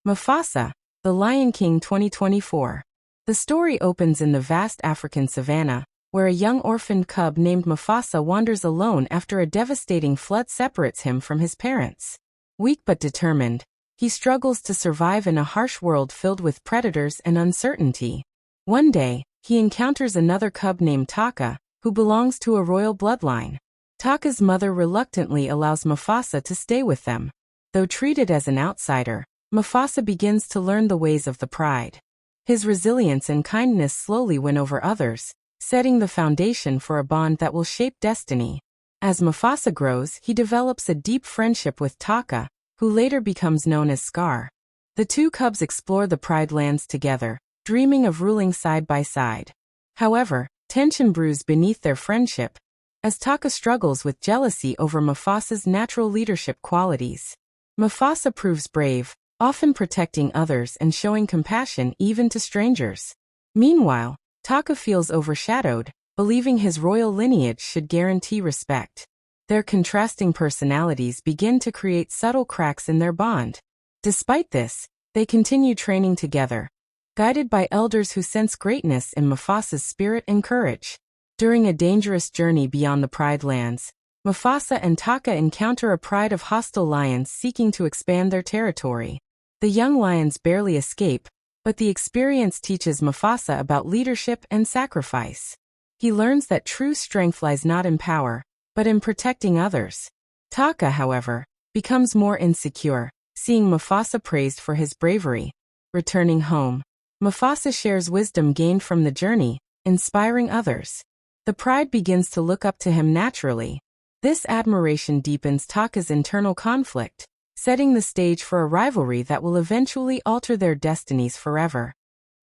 Mufasa, The Lion King 2024. The story opens in the vast African savanna, where a young orphaned cub named Mufasa wanders alone after a devastating flood separates him from his parents. Weak but determined, he struggles to survive in a harsh world filled with predators and uncertainty. One day, he encounters another cub named Taka, who belongs to a royal bloodline. Taka's mother reluctantly allows Mufasa to stay with them. Though treated as an outsider, Mufasa begins to learn the ways of the pride. His resilience and kindness slowly win over others, setting the foundation for a bond that will shape destiny. As Mufasa grows, he develops a deep friendship with Taka, who later becomes known as Scar. The two cubs explore the Pride Lands together, dreaming of ruling side by side. However, tension brews beneath their friendship, as Taka struggles with jealousy over Mufasa's natural leadership qualities. Mufasa proves brave, often protecting others and showing compassion even to strangers. Meanwhile, Taka feels overshadowed, believing his royal lineage should guarantee respect. Their contrasting personalities begin to create subtle cracks in their bond. Despite this, they continue training together, guided by elders who sense greatness in Mufasa's spirit and courage. During a dangerous journey beyond the Pride Lands, Mufasa and Taka encounter a pride of hostile lions seeking to expand their territory. The young lions barely escape, but the experience teaches Mufasa about leadership and sacrifice. He learns that true strength lies not in power, but in protecting others. Taka, however, becomes more insecure, seeing Mufasa praised for his bravery. Returning home, Mufasa shares wisdom gained from the journey, inspiring others. The pride begins to look up to him naturally. This admiration deepens Taka's internal conflict, setting the stage for a rivalry that will eventually alter their destinies forever.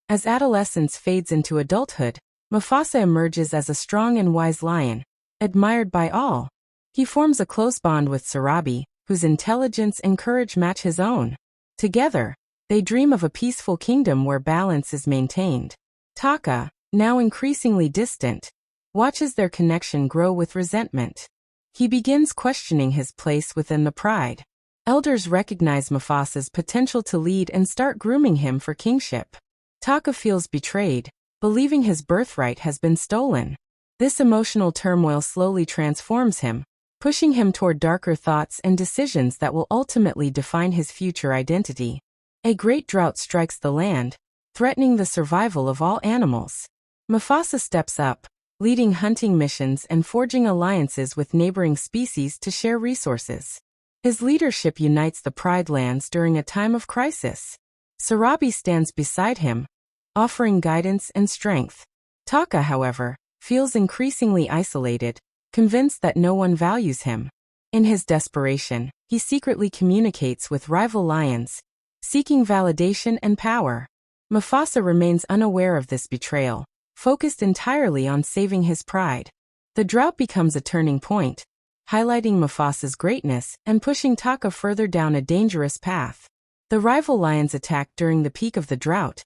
As adolescence fades into adulthood, Mufasa emerges as a strong and wise lion, admired by all. He forms a close bond with Sarabi, whose intelligence and courage match his own. Together, they dream of a peaceful kingdom where balance is maintained. Taka, now increasingly distant, watches their connection grow with resentment. He begins questioning his place within the pride. Elders recognize Mufasa's potential to lead and start grooming him for kingship. Taka feels betrayed, believing his birthright has been stolen. This emotional turmoil slowly transforms him, pushing him toward darker thoughts and decisions that will ultimately define his future identity. A great drought strikes the land, threatening the survival of all animals. Mufasa steps up, leading hunting missions and forging alliances with neighboring species to share resources. His leadership unites the Pride Lands during a time of crisis. Sarabi stands beside him, offering guidance and strength. Taka, however, feels increasingly isolated, convinced that no one values him. In his desperation, he secretly communicates with rival lions, seeking validation and power. Mufasa remains unaware of this betrayal, focused entirely on saving his pride. The drought becomes a turning point, highlighting Mufasa's greatness and pushing Taka further down a dangerous path. The rival lions attack during the peak of the drought,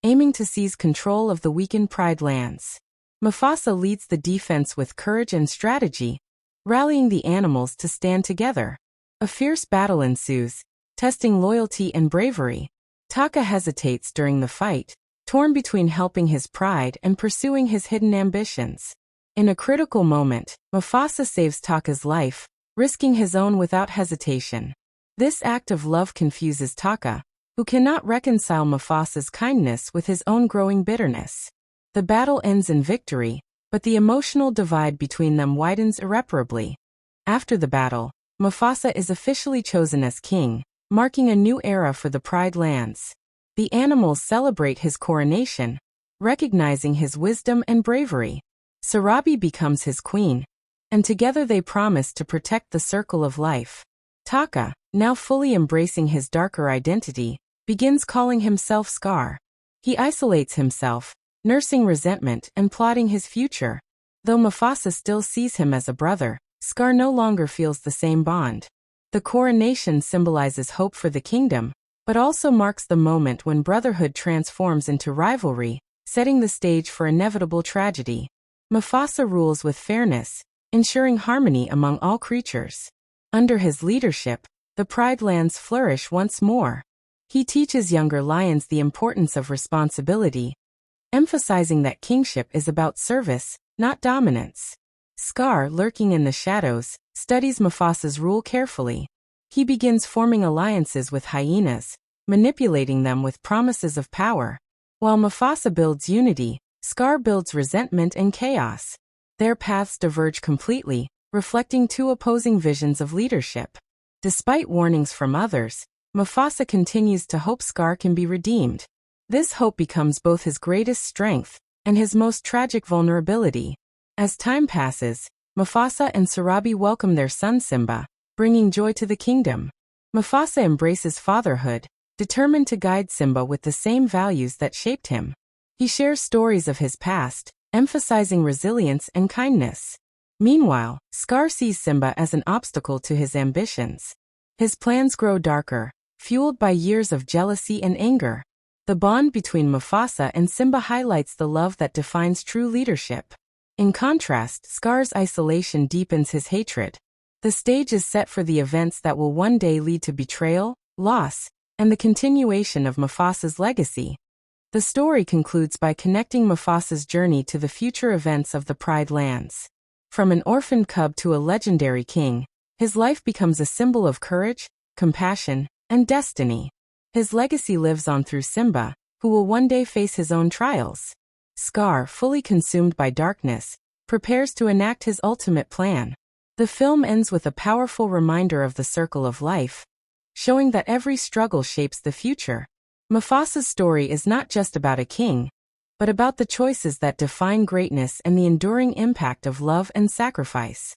aiming to seize control of the weakened Pride Lands. Mufasa leads the defense with courage and strategy, rallying the animals to stand together. A fierce battle ensues, testing loyalty and bravery. Taka hesitates during the fight, torn between helping his pride and pursuing his hidden ambitions. In a critical moment, Mufasa saves Taka's life, risking his own without hesitation. This act of love confuses Taka, who cannot reconcile Mufasa's kindness with his own growing bitterness. The battle ends in victory, but the emotional divide between them widens irreparably. After the battle, Mufasa is officially chosen as king, marking a new era for the Pride Lands. The animals celebrate his coronation, recognizing his wisdom and bravery. Sarabi becomes his queen, and together they promise to protect the circle of life. Taka, now fully embracing his darker identity, begins calling himself Scar. He isolates himself, nursing resentment and plotting his future. Though Mufasa still sees him as a brother, Scar no longer feels the same bond. The coronation symbolizes hope for the kingdom, but also marks the moment when brotherhood transforms into rivalry, setting the stage for inevitable tragedy. Mufasa rules with fairness, ensuring harmony among all creatures. Under his leadership, the Pride Lands flourish once more. He teaches younger lions the importance of responsibility, emphasizing that kingship is about service, not dominance. Scar, lurking in the shadows, studies Mufasa's rule carefully. He begins forming alliances with hyenas, manipulating them with promises of power. While Mufasa builds unity, Scar builds resentment and chaos. Their paths diverge completely, reflecting two opposing visions of leadership. Despite warnings from others, Mufasa continues to hope Scar can be redeemed. This hope becomes both his greatest strength and his most tragic vulnerability. As time passes, Mufasa and Sarabi welcome their son Simba, bringing joy to the kingdom. Mufasa embraces fatherhood, determined to guide Simba with the same values that shaped him. He shares stories of his past, emphasizing resilience and kindness. Meanwhile, Scar sees Simba as an obstacle to his ambitions. His plans grow darker, fueled by years of jealousy and anger. The bond between Mufasa and Simba highlights the love that defines true leadership. In contrast, Scar's isolation deepens his hatred. The stage is set for the events that will one day lead to betrayal, loss, and the continuation of Mufasa's legacy. The story concludes by connecting Mufasa's journey to the future events of the Pride Lands. From an orphaned cub to a legendary king, his life becomes a symbol of courage, compassion, and destiny. His legacy lives on through Simba, who will one day face his own trials. Scar, fully consumed by darkness, prepares to enact his ultimate plan. The film ends with a powerful reminder of the circle of life, showing that every struggle shapes the future. Mufasa's story is not just about a king, but about the choices that define greatness and the enduring impact of love and sacrifice.